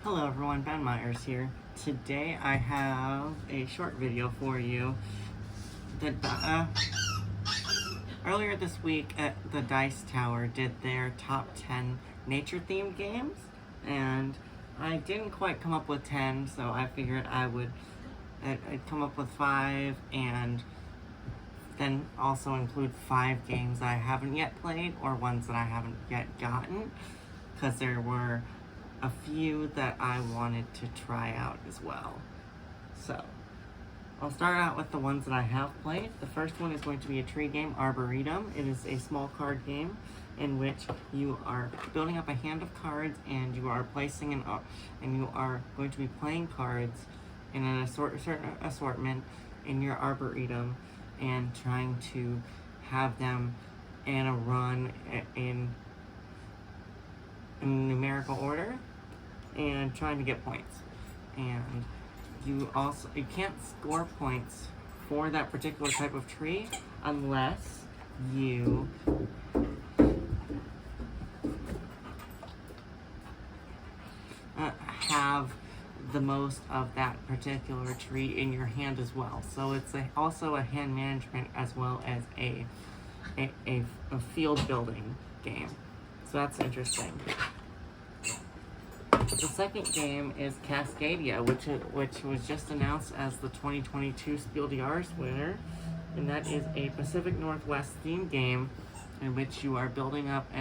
Hello everyone, Ben Myers here. Today I have a short video for you. Earlier this week, the Dice Tower did their top 10 nature-themed games, and I didn't quite come up with 10, so I figured I'd come up with 5, and then also include 5 games I haven't yet played, or ones that I haven't yet gotten, because there were a few that I wanted to try out as well. So, I'll start out with the ones that I have played. The first one is going to be a tree game, Arboretum. It is a small card game in which you are building up a hand of cards and you are placing and you are going to be playing cards in an certain assortment in your Arboretum and trying to have them in a run in numerical order and trying to get points. And you can't score points for that particular type of tree unless you have the most of that particular tree in your hand as well. So it's also a hand management as well as a field building game. So that's interesting. The second game is Cascadia, which was just announced as the 2022 Spiel des Jahres winner, and that is a Pacific Northwest themed game in which you are building up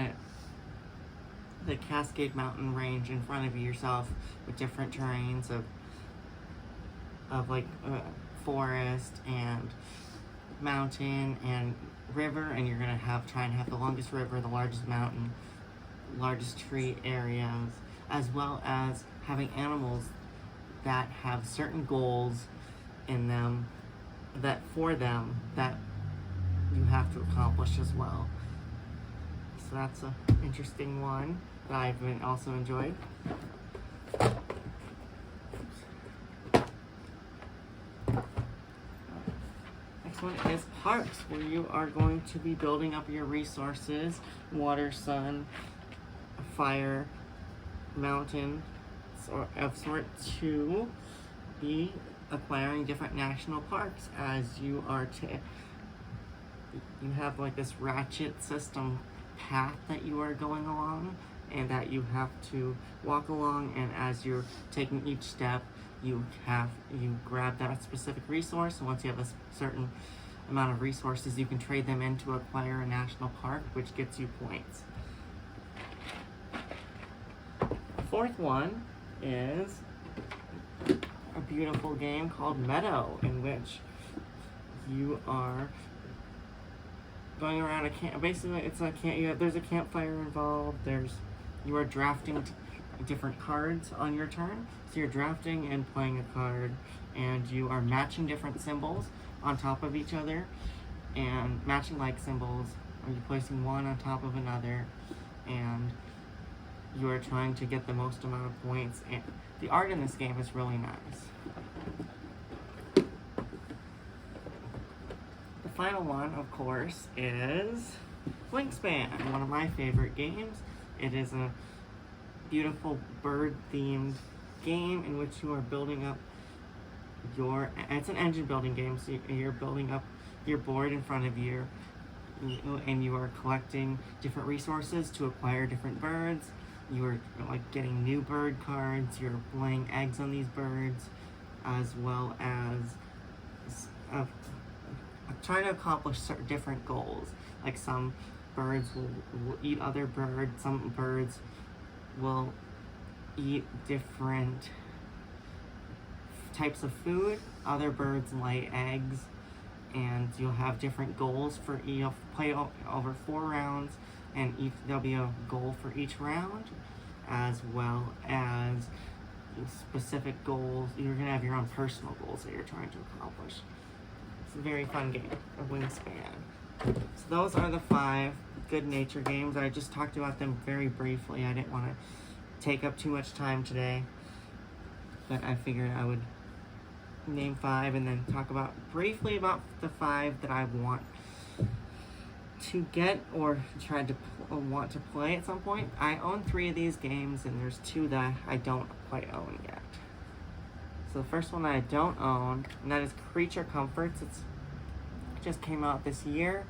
the Cascade Mountain range in front of yourself with different terrains of like forest and mountain and river, and you're gonna try and have the longest river, the largest mountain, largest tree areas, as well as having animals that have certain goals in them that you have to accomplish as well. So that's an interesting one that I've also enjoyed. Next one is parks, where you are going to be building up your resources: water, sun, fire, mountain of sort, to be acquiring different national parks as you are you have like this ratchet system path that you are going along and that you have to walk along, and as you're taking each step you grab that specific resource, and once you have a certain amount of resources you can trade them in to acquire a national park, which gets you points. Fourth one is a beautiful game called Meadow, in which you are going around a camp. Basically, it's a camp. There's a campfire involved. You are drafting different cards on your turn. So you're drafting and playing a card, and you are matching different symbols on top of each other, and matching like symbols. Are you placing one on top of another, and you are trying to get the most amount of points, and the art in this game is really nice. The final one, of course, is Flingspan, one of my favorite games. It is a beautiful bird-themed game in which you are building up it's an engine building game, so you're building up your board in front of you, and you are collecting different resources to acquire different birds. You are like getting new bird cards, you're laying eggs on these birds, as well as trying to accomplish certain different goals. Like some birds will eat other birds, some birds will eat different types of food, other birds lay eggs, and you'll have different goals for you'll play over 4 rounds, and there'll be a goal for each round, as well as specific goals. You're going to have your own personal goals that you're trying to accomplish. It's a very fun game, a Flingspan. So those are the 5 good nature games. I just talked about them very briefly. I didn't want to take up too much time today, but I figured I would name 5 and then talk briefly about the 5 that I want to get or tried to want to play at some point. I own 3 of these games, and there's 2 that I don't quite own yet. So the first one that I don't own, and that is Creature Comforts. It just came out this year.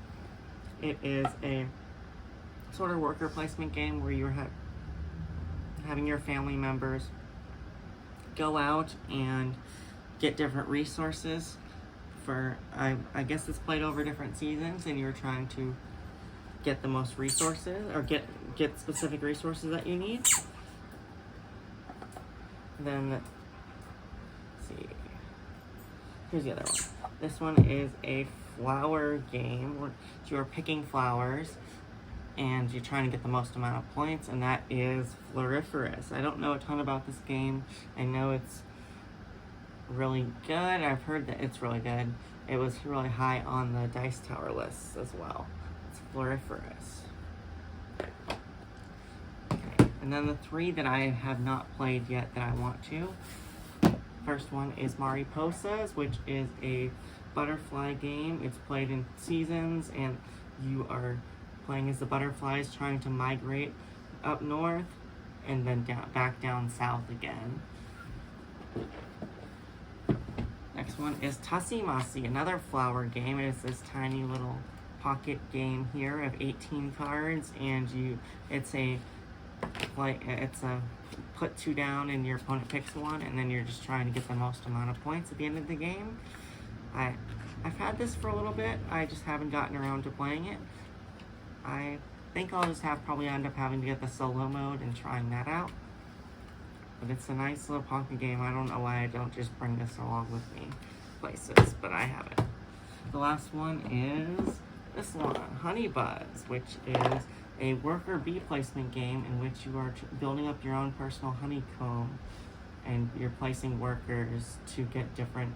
It is a sort of worker placement game where you're having your family members go out and get different resources for, I guess it's played over different seasons, and you're trying to get the most resources, or get specific resources that you need. Then, let's see, here's the other one. This one is a flower game where you're picking flowers and you're trying to get the most amount of points, and that is Floriferous. I don't know a ton about this game. I know it's really good. I've heard that it's really good. It was really high on the Dice Tower lists as well. It's Floriferous. Okay, and then the 3 that I have not played yet that I want to. First one is Mariposas, which is a butterfly game. It's played in seasons, and you are playing as the butterflies trying to migrate up north and then back down south again. Next one is Tassimasi, another flower game. It is this tiny little pocket game here of 18 cards, and it's a put 2 down and your opponent picks 1, and then you're just trying to get the most amount of points at the end of the game. I've had this for a little bit. I just haven't gotten around to playing it. I think I'll just probably end up having to get the solo mode and trying that out. But it's a nice little pocket game. I don't know why I don't just bring this along with me places, but I have it. The last one is this one, Honey Buzz, which is a worker bee placement game in which you are building up your own personal honeycomb, and you're placing workers to get different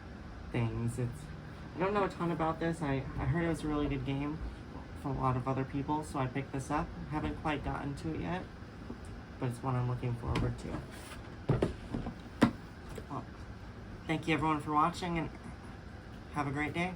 things. I don't know a ton about this. I heard it was a really good game from a lot of other people, so I picked this up. Haven't quite gotten to it yet, but it's one I'm looking forward to. Well, thank you everyone for watching, and have a great day.